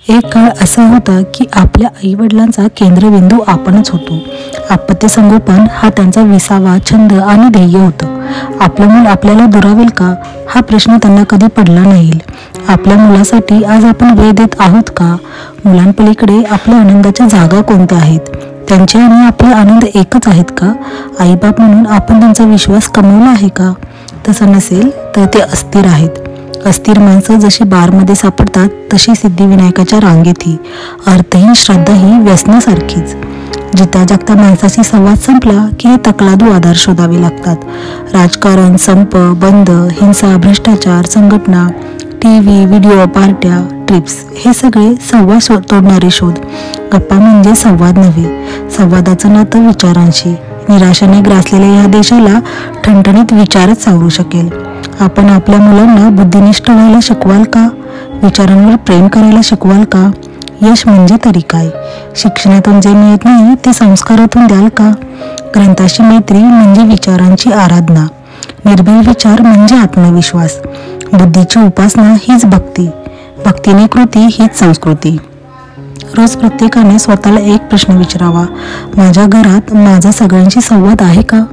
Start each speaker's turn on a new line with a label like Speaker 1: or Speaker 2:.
Speaker 1: एक काळ असा होता की आपल्या आईवडिलांचा केंद्रबिंदू आपणच होतो. आपत्य संगोपन हा त्यांचा विसावा छंद आणि ध्येय होतं. आपलं मूल आपल्याला दुरावेल का हा प्रश्न त्यांना कधी पडला नाही. आपल्या मुलासाठी आज आपण वेळ देत आहोत का? मुलांपलीकडे आपल्या आनंदाच्या जागा कोणत्या आहेत? त्यांचे आणि आपले आनंद एकच आहेत का? आईबाप म्हणून आपण त्यांचा विश्वास कमवला आहे का? तसं नसेल तर ते अस्थिर आहेत. अस्थिर माणसं जशी बारमध्ये सापडतात तशी सिद्धिविनायकाच्या रांगेतही अर्थहीन श्रद्धा ही व्यसनासारखीच. जिता जागता माणसाशी संवाद संपला की हे तकलादू आधार शोधावे लागतात. राजकारण, संप, बंद, हिंसा, भ्रष्टाचार, संघटना, TV, व्हिडिओ, पार्ट्या, ट्रिप्स हे सगळे संवाद तोडणारे शोध. गप्पा म्हणजे संवाद नव्हे. संवादाचं नातं विचारांशी. निराशाने ग्रासलेल्या या देशाला ठणठणीत विचारच सावरू शकेल. आपण आपल्या मुलांना बुद्धिनिष्ठ व्हायला शिकवाल का? विचारांवर प्रेम करायला शिकवाल का? यश म्हणजे तरी काय? शिक्षणातून जे मिळत नाही ते संस्कारातून द्याल का? ग्रंथाशी मैत्री म्हणजे विचारांची आराधना. निर्भय विचार म्हणजे आत्मविश्वास. बुद्धीची उपासना हीच भक्ती. भक्तीने कृती हीच संस्कृती. रोज प्रत्येकाने स्वतःला एक प्रश्न विचारावा. माझ्या घरात माझा सगळ्यांशी संवाद आहे का?